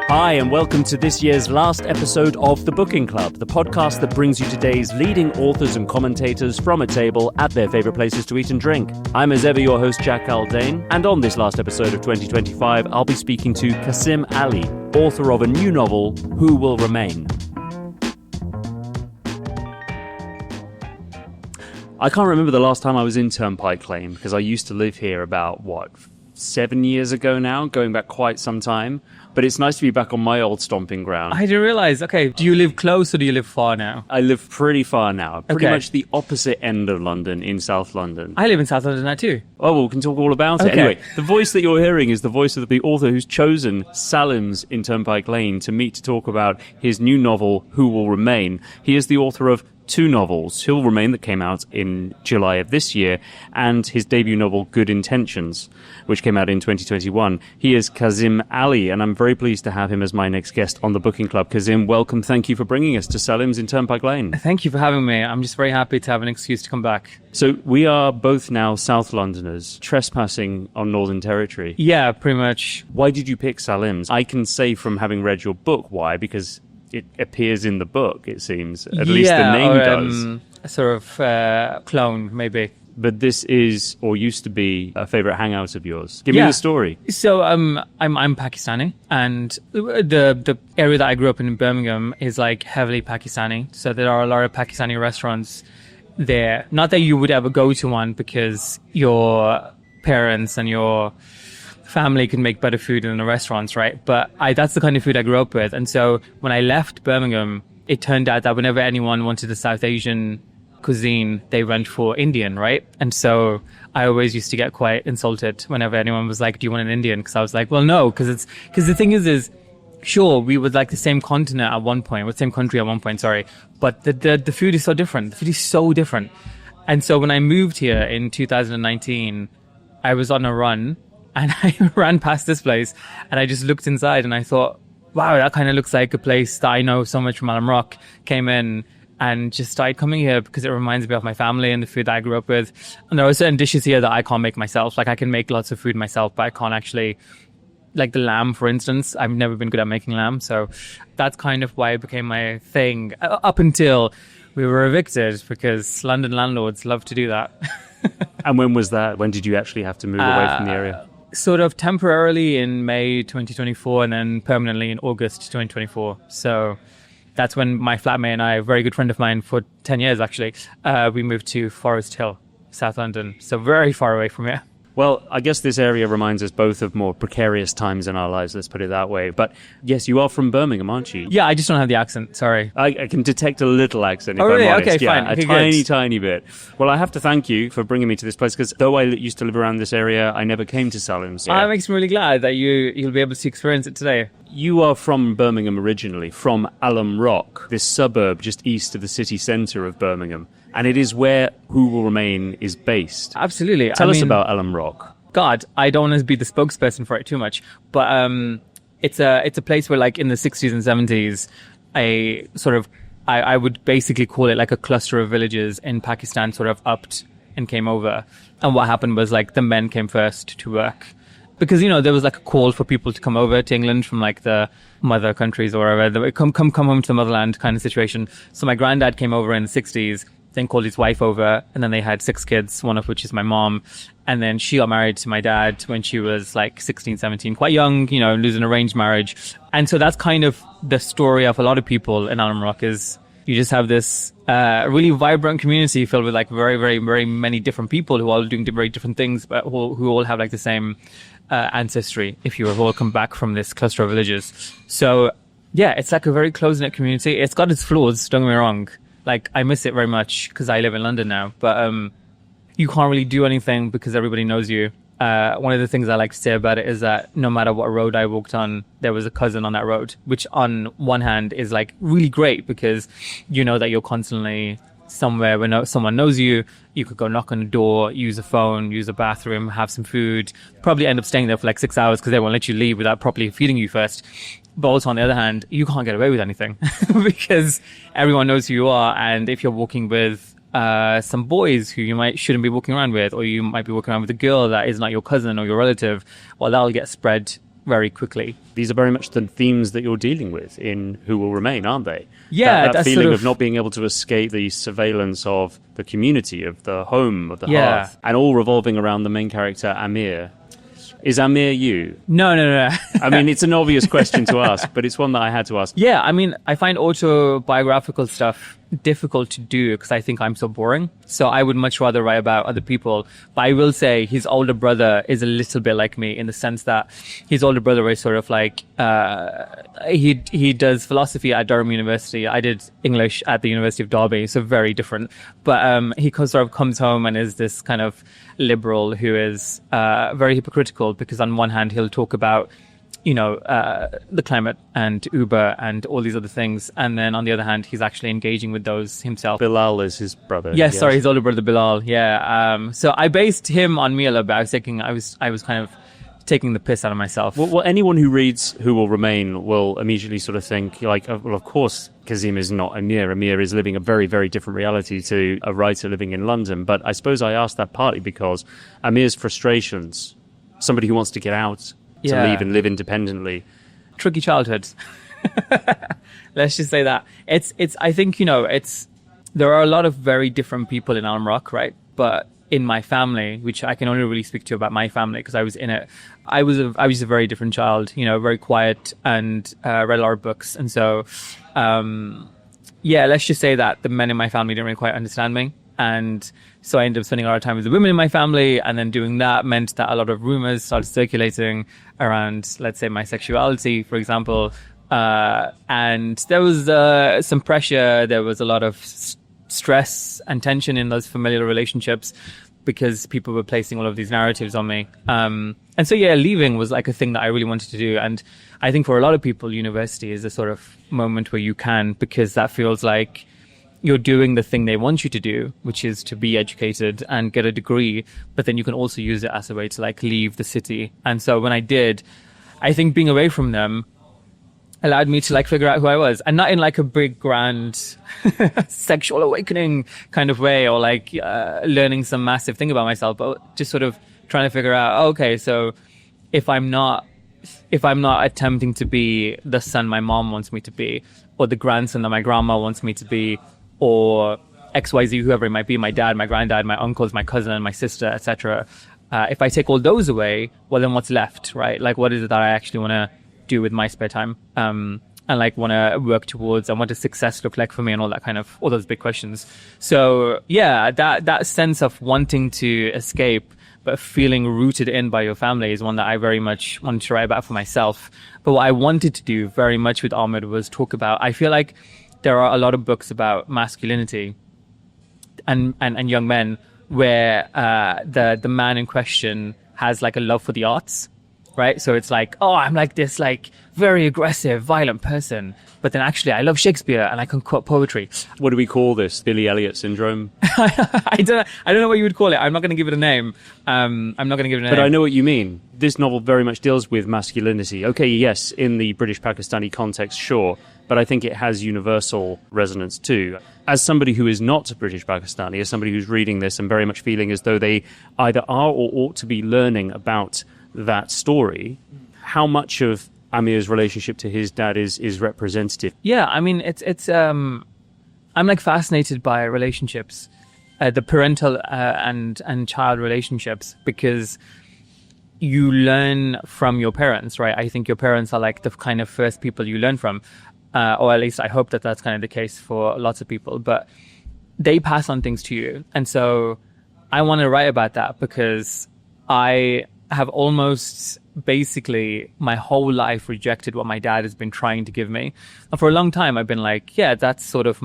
Hi, and welcome to this year's last episode of The Booking Club, the podcast that brings you today's leading authors and commentators from a table at their favourite places to eat and drink. I'm as ever your host, Jack Aldane, and on this last episode of 2025, I'll be speaking to Kasim Ali, author of a new novel, Who Will Remain. I can't remember the last time I was in Turnpike Lane, because I used to live here about, 7 years ago now, going back quite some time. But it's nice to be back on my old stomping ground. I didn't realise. Okay, do you live close or do you live far now? I live pretty far now. Pretty much the opposite end of London, in South London. I live in South London now too. Oh, well, we can talk all about it. Anyway, the voice that you're hearing is the voice of the author who's chosen Salim's in Turnpike Lane to meet to talk about his new novel, Who Will Remain. He is the author of two novels, Who Will Remain, that came out in July of this year, and his debut novel, Good Intentions, which came out in 2021. He is Kasim Ali, and I'm very pleased to have him as my next guest on the Booking Club. Kasim, welcome. Thank you for bringing us to Salim's in Turnpike Lane. Thank you for having me. I'm just very happy to have an excuse to come back. So we are both now South Londoners trespassing on Northern Territory. Yeah, pretty much. Why did you pick Salim's? I can say from having read your book why, because it appears in the book, it seems. At least the name does. A sort of clone, maybe. But this is, or used to be, a favourite hangout of yours. Give me the story. So I'm Pakistani, and the area that I grew up in Birmingham is like heavily Pakistani. So there are a lot of Pakistani restaurants there. Not that you would ever go to one because your parents and your family can make better food in the restaurants, right? But that's the kind of food I grew up with. And so when I left Birmingham, it turned out that whenever anyone wanted a South Asian cuisine, they went for Indian, right? And so I always used to get quite insulted whenever anyone was like, do you want an Indian? Because I was like, well, no, because the thing is sure, we were like the same continent at one point, with the same country at one point, sorry. But the food is so different. The food is so different. And so when I moved here in 2019, I was on a run, and I ran past this place and I just looked inside and I thought, wow, that kind of looks like a place that I know so much from Alum Rock. Came in and just started coming here because it reminds me of my family and the food that I grew up with. And there are certain dishes here that I can't make myself. Like I can make lots of food myself, but I can't actually, like the lamb, for instance. I've never been good at making lamb. So that's kind of why it became my thing up until we were evicted, because London landlords love to do that. And when was that? When did you actually have to move away from the area? Sort of temporarily in May 2024 and then permanently in August 2024. So that's when my flatmate and I, a very good friend of mine for 10 years actually, we moved to Forest Hill, South London. So very far away from here. Well, I guess this area reminds us both of more precarious times in our lives, let's put it that way. But yes, you are from Birmingham, aren't you? Yeah, I just don't have the accent, sorry. I can detect a little accent, if really? I'm honest. Okay, fine. A tiny bit. Well, I have to thank you for bringing me to this place, because though I used to live around this area, I never came to Salim's. That makes me really glad that you'll be able to experience it today. You are from Birmingham originally, from Alum Rock, this suburb just east of the city centre of Birmingham. And it is where Who Will Remain is based. Absolutely. Tell us about Alum Rock. God, I don't want to be the spokesperson for it too much, but it's a place where, like, in the 60s and 70s, I would basically call it like a cluster of villages in Pakistan sort of upped and came over. And what happened was, like, the men came first to work. Because, you know, there was like a call for people to come over to England from like the mother countries or wherever. Come home to the motherland kind of situation. So my granddad came over in the 60s, then called his wife over, and then they had 6 kids, one of which is my mom. And then she got married to my dad when she was like 16, 17, quite young, you know, losing an arranged marriage. And so that's kind of the story of a lot of people in Alum Rock, is you just have this really vibrant community filled with like very, very, very many different people who are all doing very different things, but who all have like the same ancestry, if you have all come back from this cluster of villages. So yeah, it's like a very close-knit community. It's got its flaws, don't get me wrong. Like, I miss it very much because I live in London now, but you can't really do anything because everybody knows you. One of the things I like to say about it is that no matter what road I walked on, there was a cousin on that road, which on one hand is like really great because you know that you're constantly somewhere where someone knows you. You could go knock on a door, use a phone, use a bathroom, have some food, probably end up staying there for like 6 hours because they won't let you leave without properly feeding you first. But also on the other hand, you can't get away with anything because everyone knows who you are. And if you're walking with some boys who you shouldn't be walking around with, or you might be walking around with a girl that is not your cousin or your relative, well, that'll get spread very quickly. These are very much the themes that you're dealing with in Who Will Remain, aren't they? Yeah, that feeling of not being able to escape the surveillance of the community, of the home, of the hearth, and all revolving around the main character, Amir. Is Amir you? No. I mean, it's an obvious question to ask, but it's one that I had to ask. Yeah, I mean, I find autobiographical stuff difficult to do because I think I'm so boring. So I would much rather write about other people. But I will say his older brother is a little bit like me in the sense that his older brother is sort of like, he does philosophy at Durham University. I did English at the University of Derby, so very different. But he sort of comes home and is this kind of liberal who is very hypocritical because on one hand he'll talk about the climate and Uber and all these other things, and then on the other hand he's actually engaging with those himself. Bilal is his brother. Yes, sorry, his older brother Bilal. Yeah. So I based him on me a little bit. I was kind of taking the piss out of myself. Well, anyone who reads Who Will Remain will immediately sort of think, like, well, of course, Kasim is not Amir. Amir is living a very, very different reality to a writer living in London. But I suppose I asked that partly because Amir's frustrations, somebody who wants to get out, to leave and live independently. Tricky childhood. Let's just say that. I think, there are a lot of very different people in Alum Rock, right? But in my family, which I can only really speak to about my family because I was in it, I was a very different child, very quiet and read a lot of books. And so, let's just say that the men in my family didn't really quite understand me. And so I ended up spending a lot of time with the women in my family, and then doing that meant that a lot of rumors started circulating around, let's say, my sexuality, for example. And there was some pressure. There was a lot of stress and tension in those familial relationships because people were placing all of these narratives on me. And so, leaving was like a thing that I really wanted to do. And I think for a lot of people, university is a sort of moment where you can, because that feels like you're doing the thing they want you to do, which is to be educated and get a degree, but then you can also use it as a way to like leave the city. And so when I did, I think being away from them allowed me to like figure out who I was, and not in like a big grand sexual awakening kind of way or like learning some massive thing about myself, but just sort of trying to figure out, okay, so if I'm not attempting to be the son my mom wants me to be, or the grandson that my grandma wants me to be, or XYZ, whoever it might be, my dad, my granddad, my uncles, my cousin, my sister, etc. If I take all those away, well, then what's left, right? Like, what is it that I actually want to do with my spare time? And like want to work towards, and what does success look like for me, and all that kind of, all those big questions. So yeah, that sense of wanting to escape, but feeling rooted in by your family is one that I very much wanted to write about for myself. But what I wanted to do very much with Ahmed was talk about, I feel like there are a lot of books about masculinity and young men where the man in question has like a love for the arts, right? So it's like, oh, I'm like this like very aggressive, violent person, but then actually I love Shakespeare and I can quote poetry. What do we call this? Billy Elliot syndrome? I don't know what you would call it. I'm not going to give it a name. I'm not going to give it a name. But I know what you mean. This novel very much deals with masculinity. Okay, yes, in the British Pakistani context, sure, but I think it has universal resonance too. As somebody who is not British Pakistani, as somebody who's reading this and very much feeling as though they either are or ought to be learning about that story, how much of Amir's relationship to his dad is representative? Yeah, I mean, it's I'm like fascinated by relationships, the parental and child relationships, because you learn from your parents, right? I think your parents are like the kind of first people you learn from. Or at least I hope that that's kind of the case for lots of people, but they pass on things to you. And so I want to write about that because I have almost basically my whole life rejected what my dad has been trying to give me. And for a long time, I've been like, yeah, that's sort of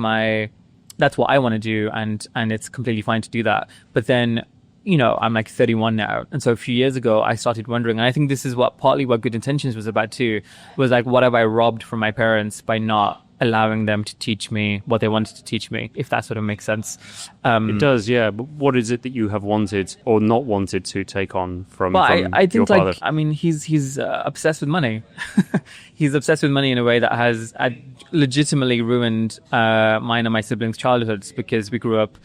that's what I want to do. And it's completely fine to do that. But then, I'm like 31 now. And so a few years ago, I started wondering, and I think this is partly what Good Intentions was about too, was like, what have I robbed from my parents by not allowing them to teach me what they wanted to teach me, if that sort of makes sense. It does, yeah. But what is it that you have wanted or not wanted to take on from I think your father? He's obsessed with money. He's obsessed with money in a way that has legitimately ruined mine and my siblings' childhoods, because we grew up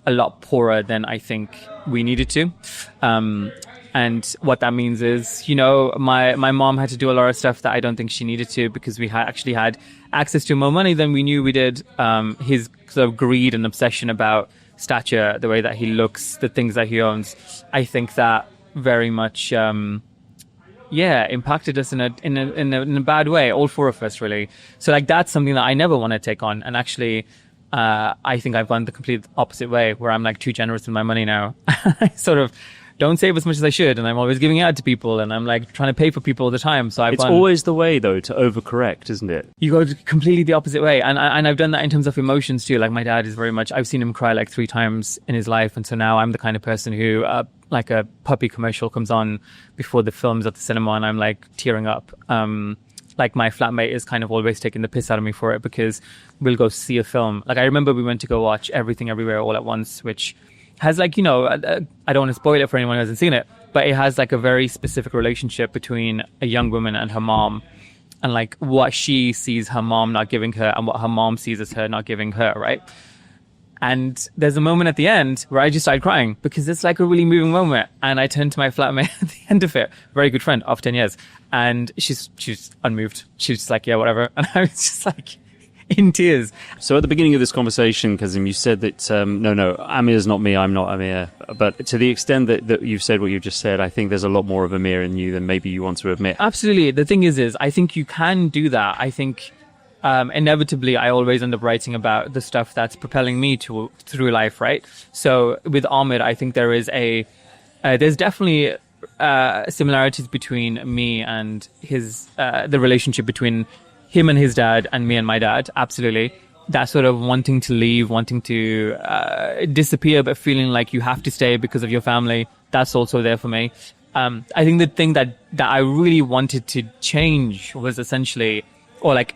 a lot poorer than I think we needed to. And what that means is, my mom had to do a lot of stuff that I don't think she needed to, because we actually had access to more money than we knew we did. His sort of greed and obsession about stature, the way that he looks, the things that he owns, I think that very much, impacted us in a bad way. All four of us, really. So like, that's something that I never want to take on. And actually, I think I've gone the complete opposite way, where I'm like too generous with my money now. I sort of don't save as much as I should, and I'm always giving it out to people, and I'm like trying to pay for people all the time. So it's always the way, though, to overcorrect, isn't it? You go completely the opposite way, and I've done that in terms of emotions too. Like, my dad is very much, I've seen him cry like 3 times in his life, and so now I'm the kind of person who like a puppy commercial comes on before the films at the cinema, and I'm like tearing up. Like, my flatmate is kind of always taking the piss out of me for it, because we'll go see a film. Like, I remember we went to go watch Everything Everywhere All at Once, which has like, I don't want to spoil it for anyone who hasn't seen it, but it has like a very specific relationship between a young woman and her mom, and like what she sees her mom not giving her and what her mom sees as her not giving her, right? And there's a moment at the end where I just started crying, because it's like a really moving moment. And I turned to my flatmate at the end of it, very good friend of 10 years. And she's unmoved. She was just like, yeah, whatever. And I was just like in tears. So at the beginning of this conversation, Kasim, you said that, no, Amir's not me, I'm not Amir. But to the extent that you've said what you've just said, I think there's a lot more of Amir in you than maybe you want to admit. Absolutely. The thing is I think you can do that. I think inevitably I always end up writing about the stuff that's propelling me through life, right? So with Amir, I think there is there's definitely similarities between me and his the relationship between him and his dad and me and my dad. Absolutely. That sort of wanting to leave, wanting to disappear, but feeling like you have to stay because of your family. That's also there for me. I think the thing that I really wanted to change was essentially, or like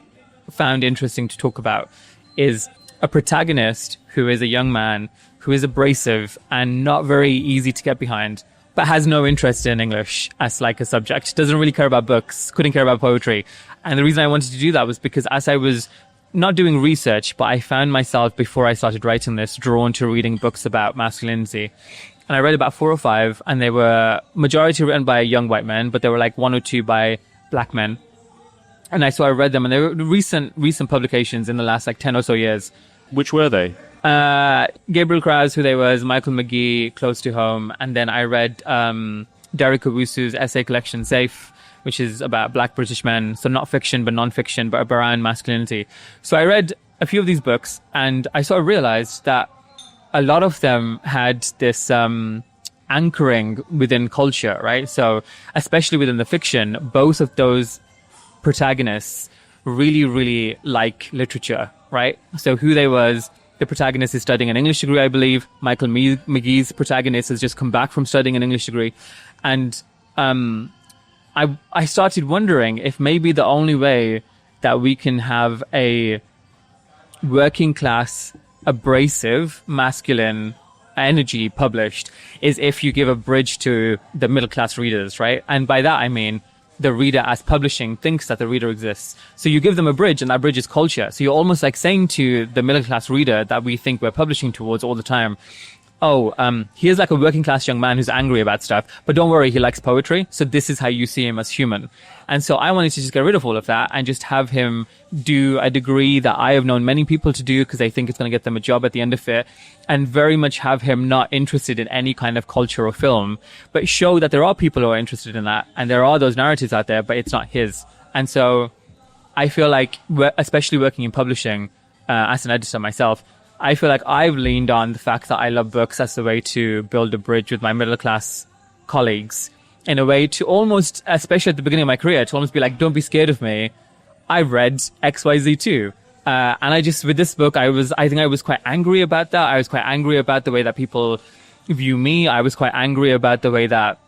found interesting to talk about, is a protagonist who is a young man who is abrasive and not very easy to get behind, but has no interest in English as like a subject, doesn't really care about books, couldn't care about poetry. And the reason I wanted to do that was because as I was not doing research, but I found myself, before I started writing this, drawn to reading books about masculinity. And I read about 4 or 5, and they were majority written by young white men, but there were like 1 or 2 by black men. And I read them, and they were recent publications in the last like 10 or so years. Which were they? Gabriel Krause, Who They Was, Michael McGee, Close to Home. And then I read Derek Owusu's essay collection, Safe, which is about black British men. So not fiction, but non-fiction, but around masculinity. So I read a few of these books, and I sort of realized that a lot of them had this anchoring within culture, right? So especially within the fiction, both of those protagonists really, really like literature, right? So Who They Was, the protagonist is studying an English degree, I believe. Michael McGee's protagonist has just come back from studying an English degree. And I started wondering if maybe the only way that we can have a working class, abrasive, masculine energy published is if you give a bridge to the middle class readers, right? And by that I mean the reader, as publishing thinks that the reader exists. So you give them a bridge, and that bridge is culture. So you're almost like saying to the middle class reader that we think we're publishing towards all the time, here's like a working class young man who's angry about stuff, but don't worry, he likes poetry. So this is how you see him as human. And so I wanted to just get rid of all of that and just have him do a degree that I have known many people to do because they think it's going to get them a job at the end of it, and very much have him not interested in any kind of culture or film, but show that there are people who are interested in that, and there are those narratives out there, but it's not his. And so I feel like, especially working in publishing, as an editor myself, I feel like I've leaned on the fact that I love books as a way to build a bridge with my middle class colleagues, in a way to almost, especially at the beginning of my career, to almost be like, don't be scared of me. I've read XYZ too. And I just, with this book, I think I was quite angry about that. I was quite angry about the way that people view me. I was quite angry about the way that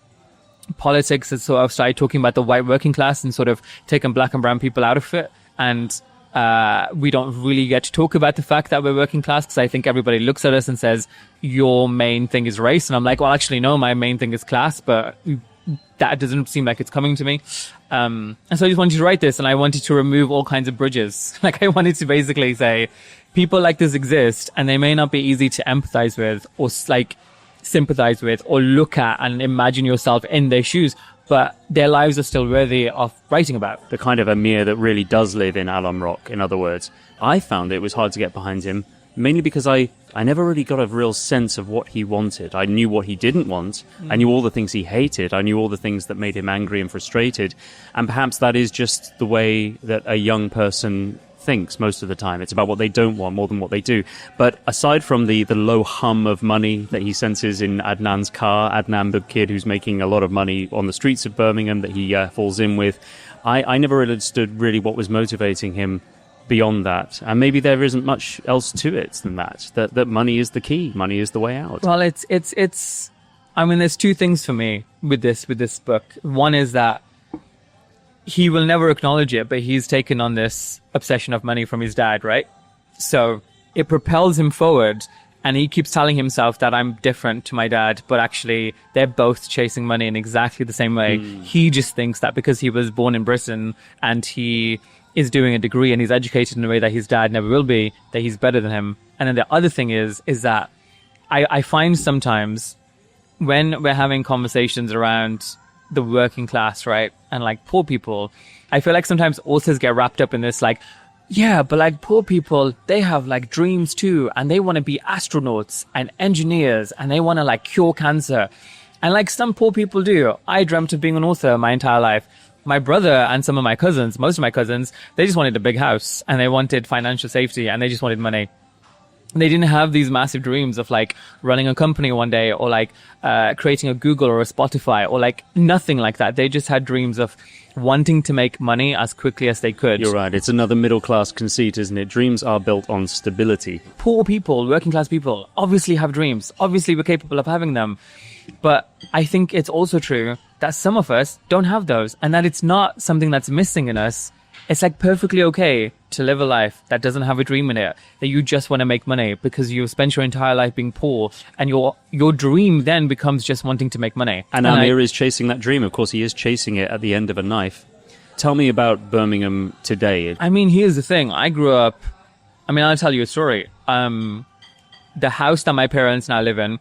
politics has sort of started talking about the white working class and sort of taken black and brown people out of it. And we don't really get to talk about the fact that we're working class, because I think everybody looks at us and says, your main thing is race. And I'm like, well, actually, no, my main thing is class, but that doesn't seem like it's coming to me. And so I just wanted to write this, and I wanted to remove all kinds of bridges. Like, I wanted to basically say, people like this exist, and they may not be easy to empathize with, or like sympathize with or look at and imagine yourself in their shoes, but their lives are still worthy of writing about. The kind of Amir that really does live in Alum Rock, in other words. I found it was hard to get behind him, mainly because I never really got a real sense of what he wanted. I knew what he didn't want. I knew all the things he hated. I knew all the things that made him angry and frustrated. And perhaps that is just the way that a young person thinks most of the time. It's about what they don't want more than what they do. But aside from the low hum of money that he senses in Adnan's car, Adnan, the kid who's making a lot of money on the streets of Birmingham that he falls in with, I never really understood really what was motivating him beyond that. And maybe there isn't much else to it than that money is the key. Money is the way out. Well, it's I mean, there's two things for me with this book. One is that he will never acknowledge it, but he's taken on this obsession of money from his dad, right? So it propels him forward, and he keeps telling himself that I'm different to my dad, but actually they're both chasing money in exactly the same way. He just thinks that because he was born in Britain and he is doing a degree and he's educated in a way that his dad never will be, that he's better than him. And then the other thing is that I find sometimes when we're having conversations around the working class, right, and like poor people, I feel like sometimes authors get wrapped up in this, like, yeah, but like poor people, they have like dreams too, and they want to be astronauts and engineers, and they want to like cure cancer. And like some poor people do. I dreamt of being an author my entire life. My brother and some of my cousins, most of my cousins, they just wanted a big house and they wanted financial safety and they just wanted money. They didn't have these massive dreams of like running a company one day or like creating a Google or a Spotify or like nothing like that. They just had dreams of wanting to make money as quickly as they could. You're right. It's another middle class conceit, isn't it? Dreams are built on stability. Poor people, working class people, obviously have dreams. Obviously we're capable of having them. But I think it's also true that some of us don't have those, and that it's not something that's missing in us. It's like perfectly okay to live a life that doesn't have a dream in it, that you just want to make money because you've spent your entire life being poor, and your dream then becomes just wanting to make money. And Amir is chasing that dream. Of course, he is chasing it at the end of a knife. Tell me about Birmingham today. I mean, here's the thing. I grew up... I mean, I'll tell you a story. The house that my parents now live in,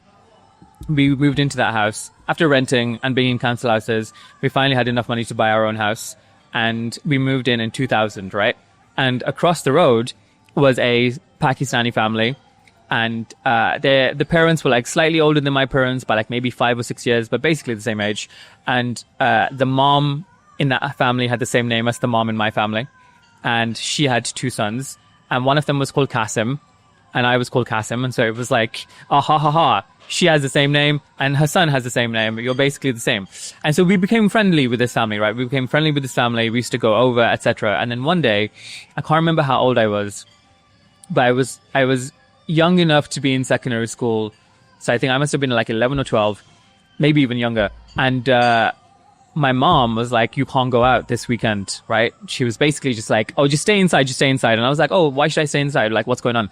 we moved into that house. After renting and being in council houses, we finally had enough money to buy our own house. And we moved in 2000, right? And across the road was a Pakistani family. And the parents were like slightly older than my parents by like maybe 5 or 6 years, but basically the same age. And the mom in that family had the same name as the mom in my family. And she had 2 sons. And one of them was called Kasim. And I was called Kasim. And so it was like, ha ha ha. She has the same name and her son has the same name. You're basically the same. And so we became friendly with this family, right? We became friendly with this family. We used to go over, etc. And then one day, I can't remember how old I was, but I was young enough to be in secondary school. So I think I must have been like 11 or 12, maybe even younger. And my mom was like, you can't go out this weekend, right? She was basically just like, oh, just stay inside, just stay inside. And I was like, oh, why should I stay inside? Like, what's going on?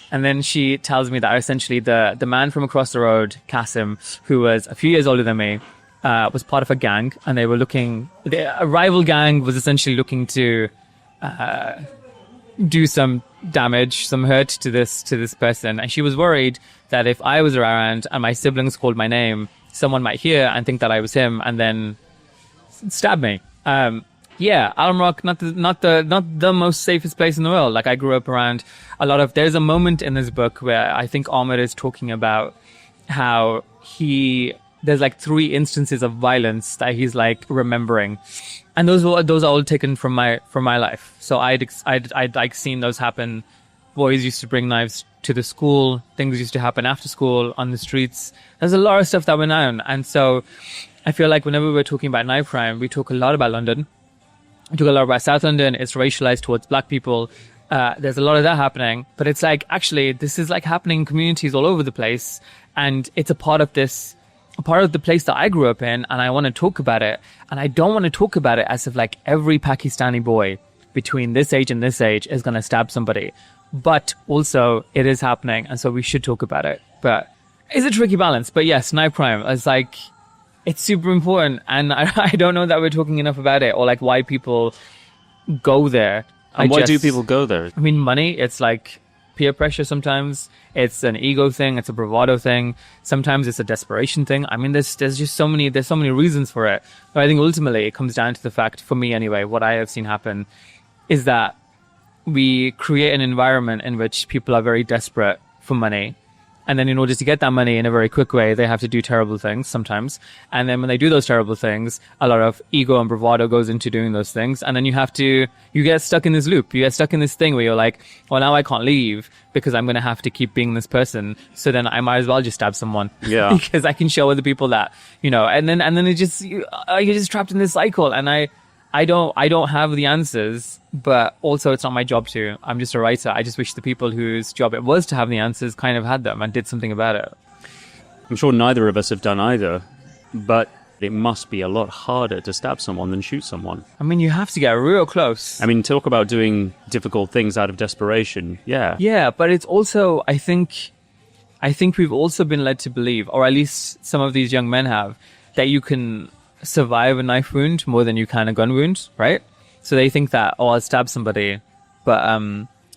And then she tells me that essentially the man from across the road, Kasim, who was a few years older than me, was part of a gang, and they were a rival gang was essentially looking to do some damage, some hurt to this person. And she was worried that if I was around and my siblings called my name, someone might hear and think that I was him and then stab me. Yeah, Alum Rock, not the most safest place in the world. Like I grew up around there's a moment in this book where I think Ahmed is talking about how there's like 3 instances of violence that he's like remembering. And those are all taken from my life. So I'd like seen those happen. Boys used to bring knives to the school. Things used to happen after school on the streets. There's a lot of stuff that went on. And so I feel like whenever we're talking about knife crime, we talk a lot about London. We talk a lot about South London. It's racialized towards black people. There's a lot of that happening, but it's like, actually, this is like happening in communities all over the place. And it's a part of the place that I grew up in. And I want to talk about it. And I don't want to talk about it as if like every Pakistani boy between this age and this age is going to stab somebody. But also it is happening. And so we should talk about it. But it's a tricky balance. But yes, knife crime is like, it's super important, and I don't know that we're talking enough about it, or like why people go there. And why do people go there? I mean, money, it's like peer pressure sometimes. It's an ego thing. It's a bravado thing. Sometimes it's a desperation thing. I mean, there's just so many reasons for it. But I think ultimately it comes down to the fact, for me anyway, what I have seen happen is that we create an environment in which people are very desperate for money. And then in order to get that money in a very quick way, they have to do terrible things sometimes. And then when they do those terrible things, a lot of ego and bravado goes into doing those things. And then you get stuck in this loop. You get stuck in this thing where you're like, well, now I can't leave because I'm going to have to keep being this person. So then I might as well just stab someone. Yeah. Because I can show other people that, and then it just, you're just trapped in this cycle. And I don't have the answers, but also it's not my job to. I'm just a writer. I just wish the people whose job it was to have the answers kind of had them and did something about it. I'm sure neither of us have done either, but it must be a lot harder to stab someone than shoot someone. I mean, you have to get real close. I mean, talk about doing difficult things out of desperation. Yeah. Yeah, but it's also, I think we've also been led to believe, or at least some of these young men have, that you can survive a knife wound more than you can a gun wound, right? So they think that, I'll stab somebody, but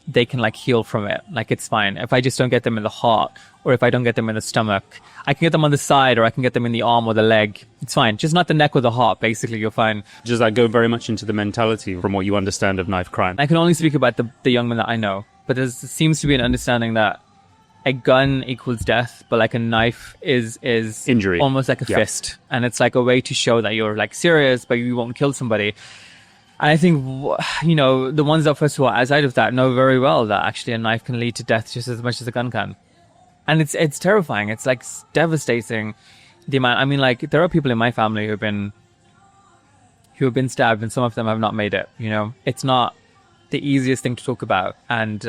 they can like heal from it. Like, it's fine. If I just don't get them in the heart, or if I don't get them in the stomach, I can get them on the side, or I can get them in the arm or the leg. It's fine. Just not the neck or the heart. Basically, you're fine. Does that go very much into the mentality from what you understand of knife crime? I can only speak about the young men that I know, but there seems to be an understanding that a gun equals death, but like a knife is injury, almost like a fist, and it's like a way to show that you're like serious, but you won't kill somebody. And I think the ones of us who are outside of that know very well that actually a knife can lead to death just as much as a gun can, and it's terrifying. It's like devastating. The amount. I mean, like, there are people in my family who have been stabbed, and some of them have not made it. It's not the easiest thing to talk about, and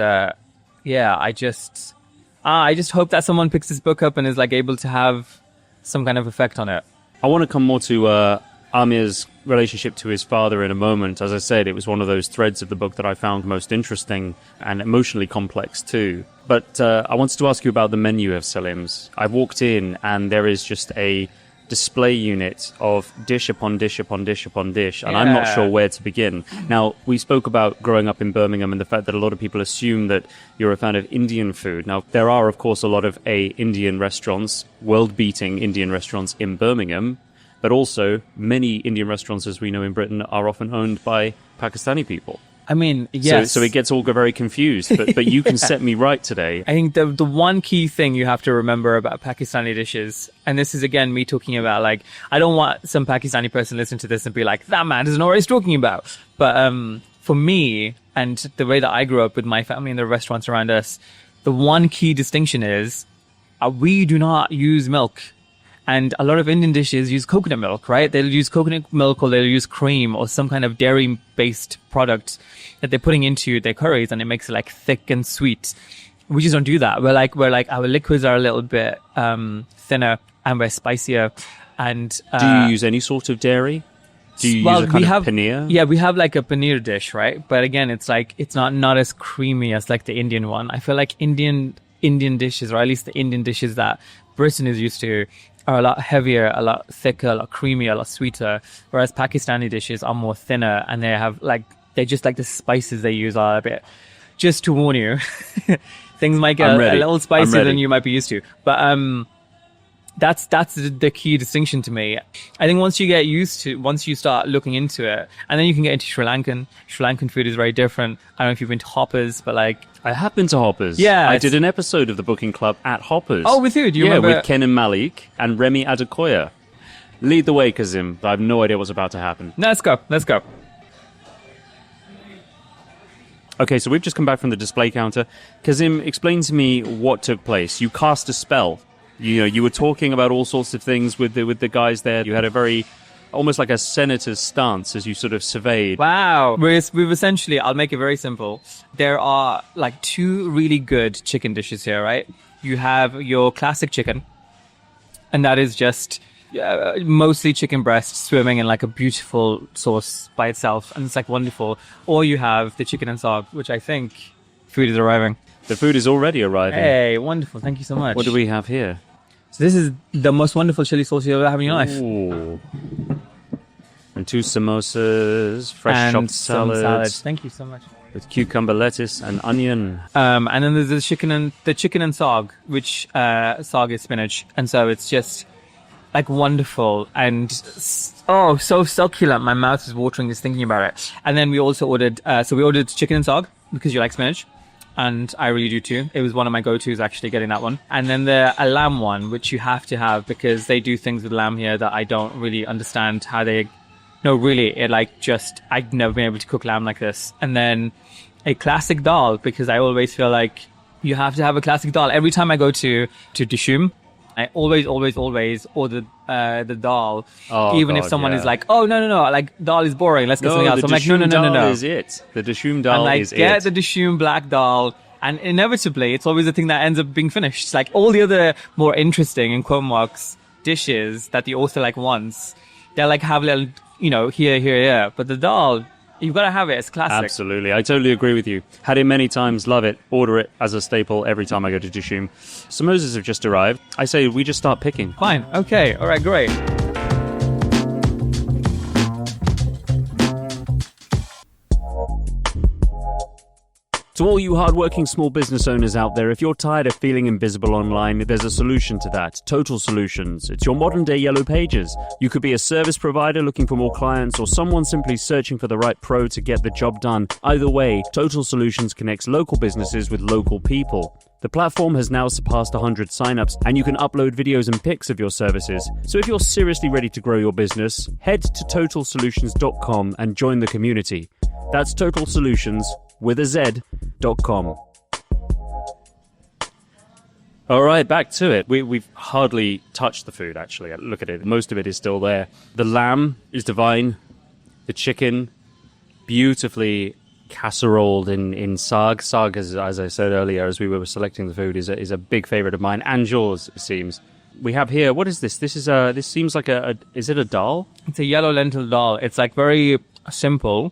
I just hope that someone picks this book up and is like able to have some kind of effect on it. I want to come more to Amir's relationship to his father in a moment. As I said, it was one of those threads of the book that I found most interesting and emotionally complex too. But I wanted to ask you about the menu of Salim's. I've walked in and there is just a display unit of dish upon dish upon dish upon dish, and I'm not sure where to begin. Now, we spoke about growing up in Birmingham and the fact that a lot of people assume that you're a fan of Indian food. Now, there are, of course, a lot of Indian restaurants, world-beating Indian restaurants in Birmingham, but also many Indian restaurants, as we know in Britain, are often owned by Pakistani people. I mean, yes. So it gets all very confused, but you can set me right today. I think the one key thing you have to remember about Pakistani dishes, and this is again me talking about, like, I don't want some Pakistani person listening to this and be like, that man doesn't know what he's talking about. But for me, and the way that I grew up with my family and the restaurants around us, the one key distinction is we do not use milk. And a lot of Indian dishes use coconut milk, right? They'll use coconut milk, or they'll use cream or some kind of dairy-based product that they're putting into their curries, and it makes it like thick and sweet. We just don't do that. We're like our liquids are a little bit thinner, and we're spicier. And do you use any sort of dairy? Do you use a kind of paneer? Yeah, we have like a paneer dish, right? But again, it's like it's not as creamy as like the Indian one. I feel like Indian dishes, or at least the Indian dishes that Britain is used to, are a lot heavier, a lot thicker, a lot creamier, a lot sweeter. Whereas Pakistani dishes are more thinner, and they're just like the spices they use are a bit. Just to warn you, things might get a little spicier than you might be used to. But that's the key distinction to me. I think once you start looking into it, and then you can get into Sri Lankan. Sri Lankan food is very different. I don't know if you've been to Hoppers, but like, I have been to Hoppers. Yeah. I did an episode of the Booking Club at Hoppers. Oh, with who? Do you remember? With Ken and Malik and Remy Adekoya. Lead the way, Kasim. I have no idea what's about to happen. No, let's go. Okay, so we've just come back from the display counter. Kasim, explain to me what took place. You cast a spell. You were talking about all sorts of things with the guys there. You had a very, almost like a senator's stance as you sort of surveyed. Wow. We've essentially, I'll make it very simple. There are like two really good chicken dishes here, right? You have your classic chicken, and that is just mostly chicken breast swimming in like a beautiful sauce by itself, and it's like wonderful. Or you have the chicken and saag, which I think food is arriving. The food is already arriving. Hey, wonderful. Thank you so much. What do we have here? So this is the most wonderful chili sauce you'll ever have in your life. Ooh. And 2 samosas, fresh chopped salads. Thank you so much. with cucumber, lettuce, and onion. And then there's the chicken and sag, which sag is spinach, and so it's just like wonderful and so succulent. My mouth is watering just thinking about it. And then we also ordered chicken and sag because you like spinach, and I really do too. It was one of my go-tos actually, getting that one. And then a lamb one, which you have to have because they do things with lamb here that I don't really understand how they. No, really, I've never been able to cook lamb like this. And then a classic dal, because I always feel like you have to have a classic dal. Every time I go to Dishoom, I always order the dal. Even if someone is like, oh, no, like, dal is boring, let's get something else. I'm like, no. Dal is it. The Dishoom dal is it. Get the Dishoom black dal. And inevitably, it's always the thing that ends up being finished. It's like all the other more interesting, in quote marks, dishes that the author like wants, they'll like have little, here. But the dal, you've got to have it. It's classic. Absolutely. I totally agree with you. Had it many times, love it. Order it as a staple every time I go to Dishoom. Samosas have just arrived. I say we just start picking. Fine. Okay. All right. Great. To all you hardworking small business owners out there, if you're tired of feeling invisible online, there's a solution to that. Total Solutions. It's your modern-day Yellow Pages. You could be a service provider looking for more clients or someone simply searching for the right pro to get the job done. Either way, Total Solutions connects local businesses with local people. The platform has now surpassed 100 signups, and you can upload videos and pics of your services. So if you're seriously ready to grow your business, head to TotalSolutions.com and join the community. That's Total Solutions with a Z.com. All right, back to it. We've hardly touched the food, actually. Look at it. Most of it is still there. The lamb is divine. The chicken, beautifully casseroled in sag. Sag, as I said earlier, as we were selecting the food, is a big favorite of mine, and yours, it seems. We have here, what is this? This seems like is it a dal? It's a yellow lentil dal. It's like very simple.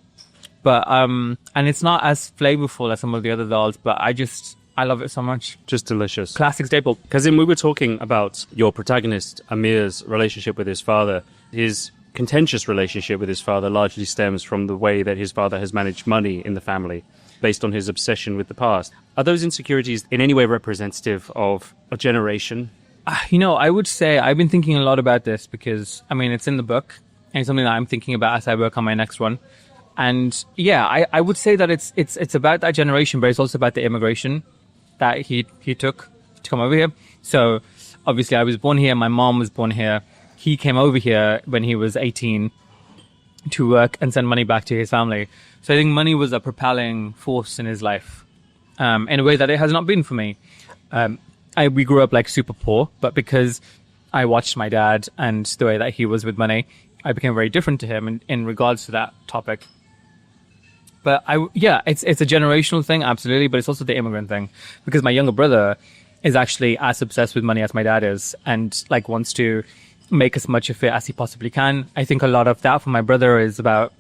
But, and it's not as flavorful as some of the other dals, but I love it so much. Just delicious. Classic staple. Kasim, we were talking about your protagonist, Amir's relationship with his father. His contentious relationship with his father largely stems from the way that his father has managed money in the family, based on his obsession with the past. Are those insecurities in any way representative of a generation? I would say I've been thinking a lot about this because, it's in the book, and it's something that I'm thinking about as I work on my next one. And yeah, I would say that it's about that generation, but it's also about the immigration that he took to come over here. So obviously I was born here. My mom was born here. He came over here when he was 18 to work and send money back to his family. So I think money was a propelling force in his life, in a way that it has not been for me. We grew up like super poor, but because I watched my dad and the way that he was with money, I became very different to him in regards to that topic. But it's a generational thing, absolutely, but it's also the immigrant thing, because my younger brother is actually as obsessed with money as my dad is, and like wants to make as much of it as he possibly can. I think a lot of that for my brother is about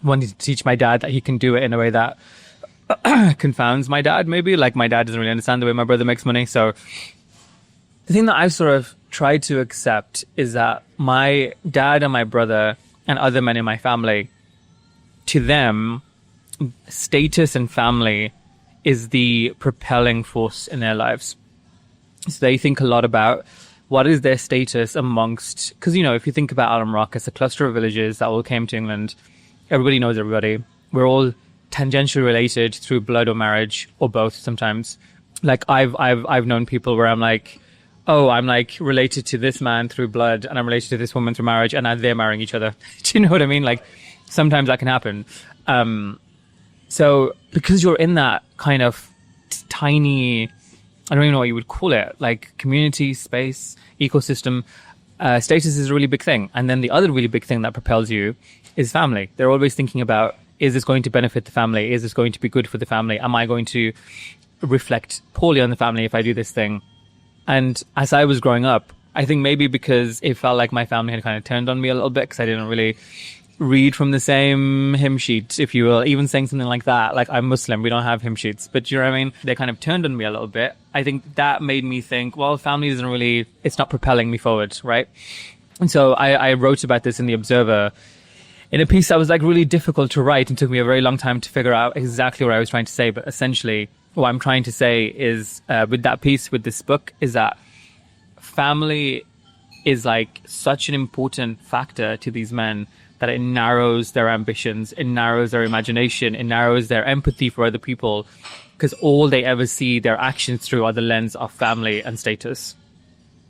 wanting to teach my dad that he can do it in a way that confounds my dad, maybe. Like, my dad doesn't really understand the way my brother makes money. So the thing that I've sort of tried to accept is that my dad and my brother and other men in my family, to them, status and family is the propelling force in their lives. So they think a lot about what is their status amongst, because, if you think about Alum Rock, it's a cluster of villages that all came to England. Everybody knows everybody. We're all tangentially related through blood or marriage, or both sometimes. Like, I've known people where I'm like, oh, I'm like related to this man through blood, and I'm related to this woman through marriage, and they're marrying each other. Do you know what I mean? Like, sometimes that can happen. So because you're in that kind of tiny, I don't even know what you would call it, like community, space, ecosystem, status is a really big thing. And then the other really big thing that propels you is family. They're always thinking about, is this going to benefit the family? Is this going to be good for the family? Am I going to reflect poorly on the family if I do this thing? And as I was growing up, I think maybe because it felt like my family had kind of turned on me a little bit, because I didn't really read from the same hymn sheet, if you will, even saying something like that. Like, I'm Muslim, we don't have hymn sheets, but you know what I mean? They kind of turned on me a little bit. I think that made me think, well, family isn't really, it's not propelling me forward, right? And so I wrote about this in The Observer in a piece that was like really difficult to write and took me a very long time to figure out exactly what I was trying to say. But essentially what I'm trying to say is with that piece, with this book, is that family is like such an important factor to these men that it narrows their ambitions, it narrows their imagination, it narrows their empathy for other people, because all they ever see their actions through are the lens of family and status.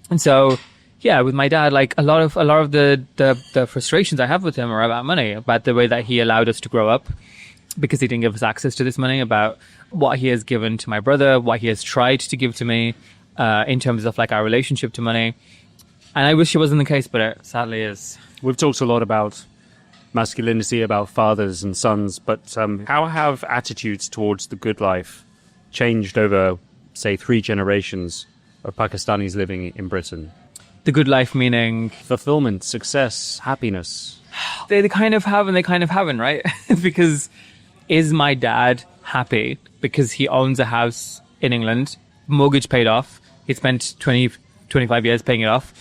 And so, yeah, with my dad, like a lot of the frustrations I have with him are about money, about the way that he allowed us to grow up because he didn't give us access to this money, about what he has given to my brother, what he has tried to give to me, in terms of like our relationship to money. And I wish it wasn't the case, but it sadly is. We've talked a lot about masculinity, about fathers and sons, but how have attitudes towards the good life changed over, say, 3 generations of Pakistanis living in Britain? The good life meaning? Fulfillment, success, happiness. They kind of have and they kind of haven't, right? Because is my dad happy because he owns a house in England, mortgage paid off, he spent 25 years paying it off?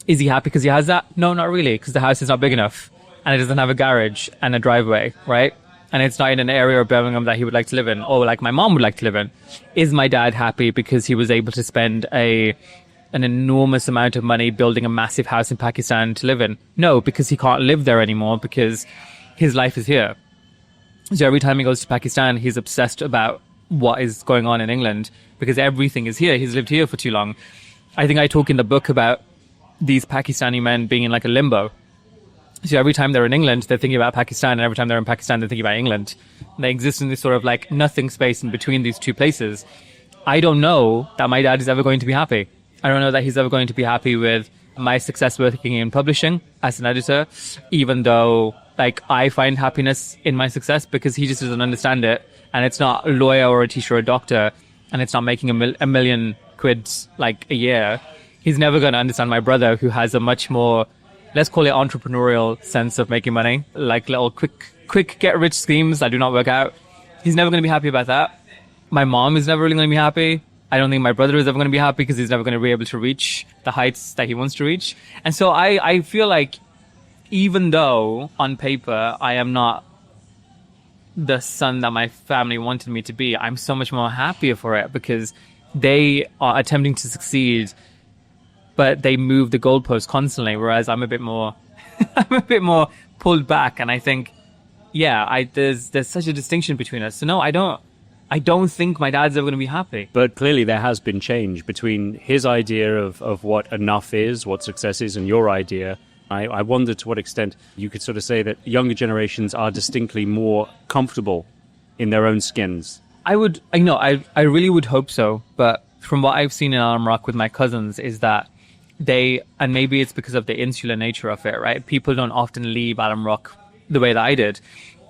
Is he happy because he has that? No, not really, because the house is not big enough and it doesn't have a garage and a driveway, right? And it's not in an area of Birmingham that he would like to live in, or like my mom would like to live in. Is my dad happy because he was able to spend an enormous amount of money building a massive house in Pakistan to live in? No, because he can't live there anymore because his life is here. So every time he goes to Pakistan, he's obsessed about what is going on in England because everything is here. He's lived here for too long. I think I talk in the book about these Pakistani men being in like a limbo. So every time they're in England, they're thinking about Pakistan, and every time they're in Pakistan, they're thinking about England. And they exist in this sort of like nothing space in between these two places. I don't know that my dad is ever going to be happy. I don't know that he's ever going to be happy with my success working in publishing as an editor, even though like I find happiness in my success, because he just doesn't understand it. And it's not a lawyer or a teacher or a doctor, and it's not making a million quid like a year. He's never going to understand my brother, who has a much more, let's call it entrepreneurial sense of making money, like little quick get rich schemes that do not work out. He's never going to be happy about that. My mom is never really going to be happy. I don't think my brother is ever going to be happy because he's never going to be able to reach the heights that he wants to reach. And so I feel like even though on paper I am not the son that my family wanted me to be, I'm so much more happier for it because they are attempting to succeed, but they move the goalpost constantly, whereas I'm a bit more pulled back. And I think, yeah, there's such a distinction between us. So no, I don't think my dad's ever going to be happy. But clearly there has been change between his idea of what enough is, what success is, and your idea. I wonder to what extent you could sort of say that younger generations are distinctly more comfortable in their own skins. I really would hope so. But from what I've seen in Alum Rock with my cousins is that and maybe it's because of the insular nature of it, right? People don't often leave Alum Rock the way that I did.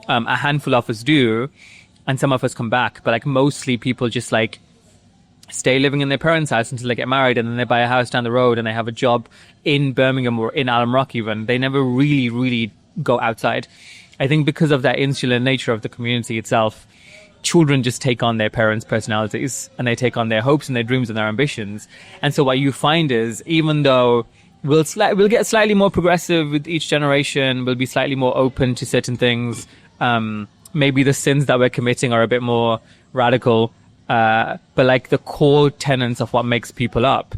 A handful of us do, and some of us come back, but like mostly people just like stay living in their parents' house until they get married, and then they buy a house down the road and they have a job in Birmingham or in Alum Rock even. They never really go outside. I think because of that insular nature of the community itself, children just take on their parents' personalities and they take on their hopes and their dreams and their ambitions. And so what you find is, even though we'll get slightly more progressive with each generation, we'll be slightly more open to certain things, maybe the sins that we're committing are a bit more radical, but like the core tenets of what makes people up,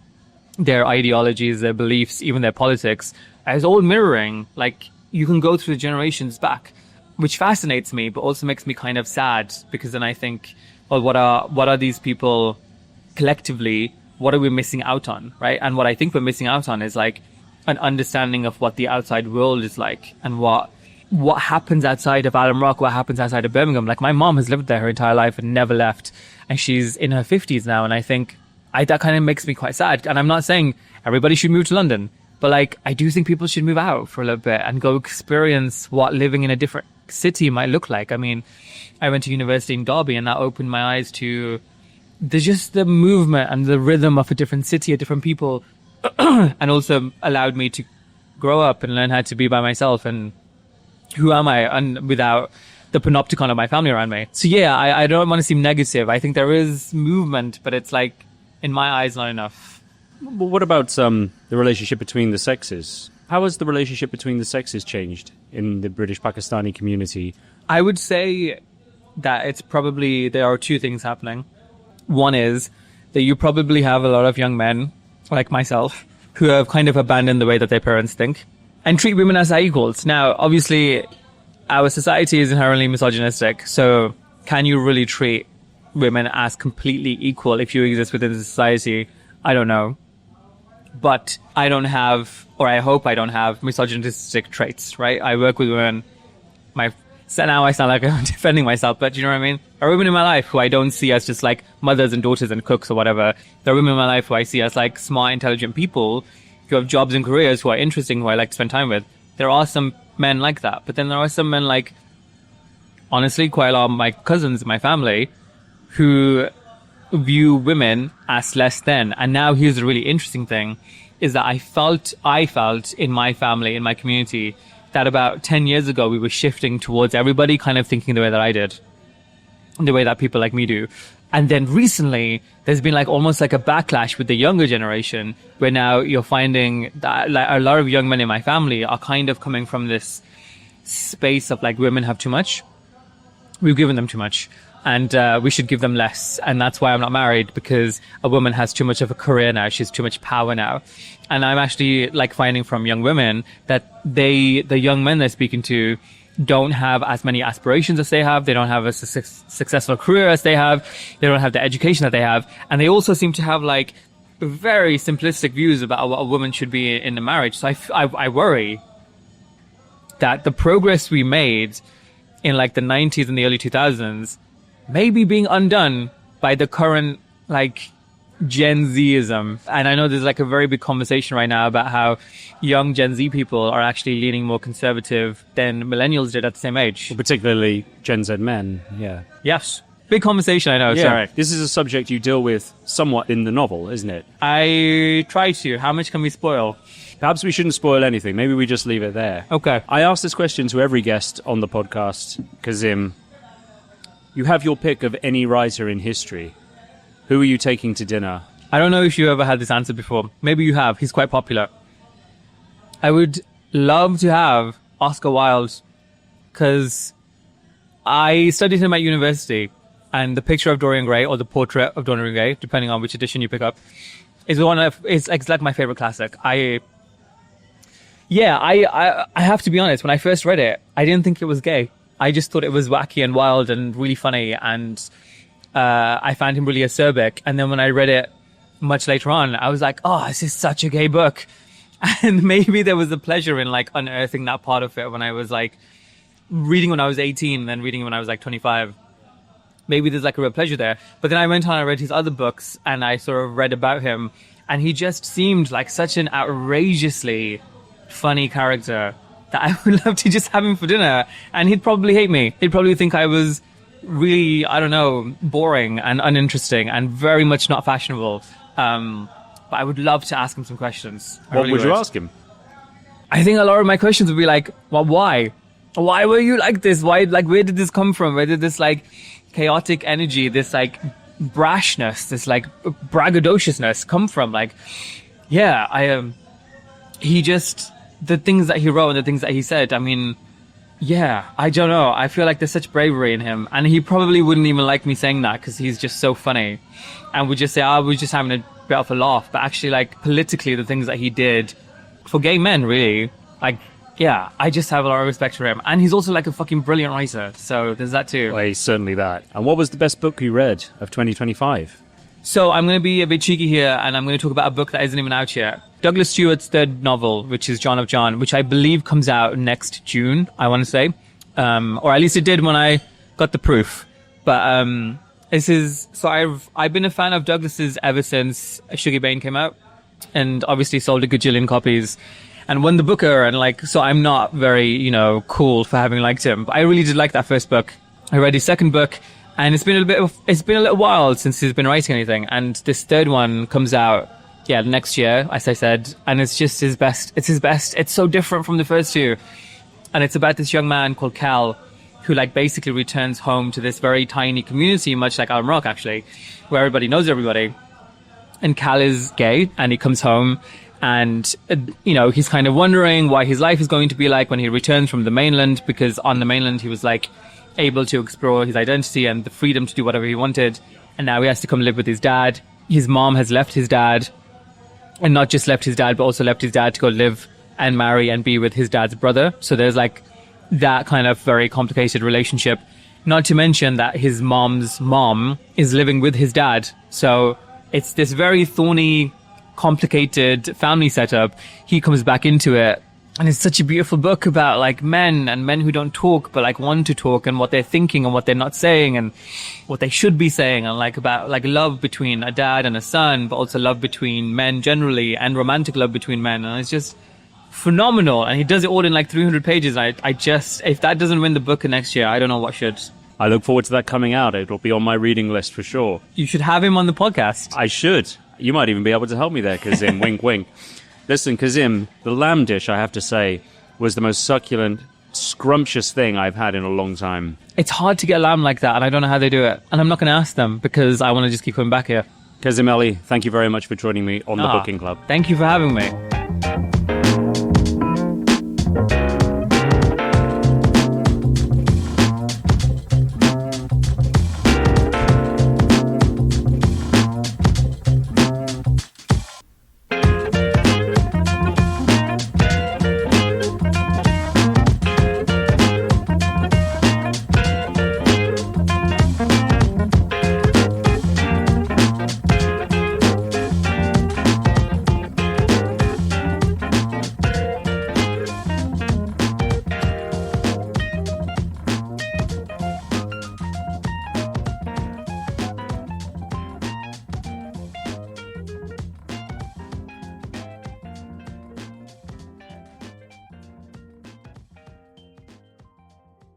their ideologies, their beliefs, even their politics, is all mirroring. Like you can go through the generations back, which fascinates me, but also makes me kind of sad, because then I think, well, what are these people collectively? What are we missing out on, right? And what I think we're missing out on is like an understanding of what the outside world is like, and what happens outside of Alum Rock, what happens outside of Birmingham. Like my mom has lived there her entire life and never left, and she's in her 50s now, and I think that kind of makes me quite sad. And I'm not saying everybody should move to London, but like I do think people should move out for a little bit and go experience what living in a different city might look like. I mean, I went to university in Derby, and that opened my eyes to the movement and the rhythm of a different city, a different people, and also allowed me to grow up and learn how to be by myself and who am I, and without the panopticon of my family around me. So yeah, I don't want to seem negative. I think there is movement, but it's like, in my eyes, not enough. Well, what about the relationship between the sexes? How has the relationship between the sexes changed in the British Pakistani community? I would say that it's probably, there are two things happening. One is that you probably have a lot of young men like myself who have kind of abandoned the way that their parents think and treat women as their equals. Now, obviously, our society is inherently misogynistic. So can you really treat women as completely equal if you exist within the society? I don't know. But I don't have, or I hope I don't have, misogynistic traits, right? I work with women. So now I sound like I'm defending myself, but you know what I mean? There are women in my life who I don't see as just like mothers and daughters and cooks or whatever. There are women in my life who I see as like smart, intelligent people who have jobs and careers, who are interesting, who I like to spend time with. There are some men like that. But then there are some men like, honestly, quite a lot of my cousins in my family who view women as less than. And now here's the really interesting thing, is that I felt in my family, in my community, that about 10 years ago, we were shifting towards everybody kind of thinking the way that I did, the way that people like me do. And then recently, there's been like almost like a backlash with the younger generation, where now you're finding that like a lot of young men in my family are kind of coming from this space of like women have too much. We've given them too much. And we should give them less. And that's why I'm not married, because a woman has too much of a career now. She has too much power now. And I'm actually like finding from young women that the young men they're speaking to don't have as many aspirations as they have. They don't have a successful career as they have. They don't have the education that they have. And they also seem to have like very simplistic views about what a woman should be in a marriage. So I worry that the progress we made in like the 90s and the early 2000s may be being undone by the current like Gen Zism. And I know there's like a very big conversation right now about how young Gen Z people are actually leaning more conservative than millennials did at the same age. Well, particularly Gen Z men, yeah. Yes. Big conversation, I know, yeah. Sorry. This is a subject you deal with somewhat in the novel, isn't it? I try to. How much can we spoil? Perhaps we shouldn't spoil anything. Maybe we just leave it there. Okay. I asked this question to every guest on the podcast. Kasim, you have your pick of any writer in history. Who are you taking to dinner? I don't know if you ever had this answer before. Maybe you have. He's quite popular. I would love to have Oscar Wilde, because I studied him at university, and the picture of Dorian Gray, or the portrait of Dorian Gray, depending on which edition you pick up, is it's like my favorite classic. I have to be honest, when I first read it, I didn't think it was gay. I just thought it was wacky and wild and really funny, and I found him really acerbic. And then when I read it much later on, I was like, oh, this is such a gay book. And maybe there was a pleasure in like unearthing that part of it when I was like reading when I was 18 and then reading when I was like 25. Maybe there's like a real pleasure there. But then I went on and I read his other books, and I sort of read about him, and he just seemed like such an outrageously funny character that I would love to just have him for dinner, and he'd probably hate me. He'd probably think I was really, I don't know, boring and uninteresting and very much not fashionable. But I would love to ask him some questions. What would you ask him? I think a lot of my questions would be like, well, why? Why were you like this? Why, like, where did this come from? Where did this, like, chaotic energy, this, like, brashness, this, like, braggadociousness come from? Like, yeah, he just, the things that he wrote and the things that he said, I mean, yeah, I don't know. I feel like there's such bravery in him. And he probably wouldn't even like me saying that, because he's just so funny. And would just say, oh, we're just having a bit of a laugh. But actually, like, politically, the things that he did for gay men, really, like, yeah, I just have a lot of respect for him. And he's also like a fucking brilliant writer. So there's that too. Well, he's certainly that. And what was the best book you read of 2025? So I'm going to be a bit cheeky here, and I'm going to talk about a book that isn't even out yet. Douglas Stewart's third novel, which is John of John, which I believe comes out next June, I want to say. Or at least it did when I got the proof. But this is... So I've been a fan of Douglas's ever since Sugar Bane came out, and obviously sold a gajillion copies and won the Booker. And like, so I'm not very, cool for having liked him. But I really did like that first book. I read his second book, and it's been a little while since he's been writing anything. And this third one comes out, next year, as I said. And it's just his best. It's his best. It's so different from the first two. And it's about this young man called Cal, who like basically returns home to this very tiny community, much like Alum Rock, actually, where everybody knows everybody. And Cal is gay, and he comes home, And, he's kind of wondering why his life is going to be like when he returns from the mainland, because on the mainland he was like able to explore his identity and the freedom to do whatever he wanted. And now he has to come live with his dad. His mom has left his dad, and not just left his dad, but also left his dad to go live and marry and be with his dad's brother. So there's like that kind of very complicated relationship. Not to mention that his mom's mom is living with his dad. So it's this very thorny, complicated family setup. He comes back into it. And it's such a beautiful book about like men and men who don't talk, but like want to talk, and what they're thinking and what they're not saying and what they should be saying, and like about like love between a dad and a son, but also love between men generally and romantic love between men. And it's just phenomenal. And he does it all in like 300 pages. I just, if that doesn't win the book next year, I don't know what should. I look forward to that coming out. It'll be on my reading list for sure. You should have him on the podcast. I should. You might even be able to help me there, Kazim. Wink, wink. Listen, Kazim, the lamb dish, I have to say, was the most succulent, scrumptious thing I've had in a long time. It's hard to get lamb like that, and I don't know how they do it. And I'm not going to ask them, because I want to just keep coming back here. Kazim Ali, thank you very much for joining me on the Booking Club. Thank you for having me.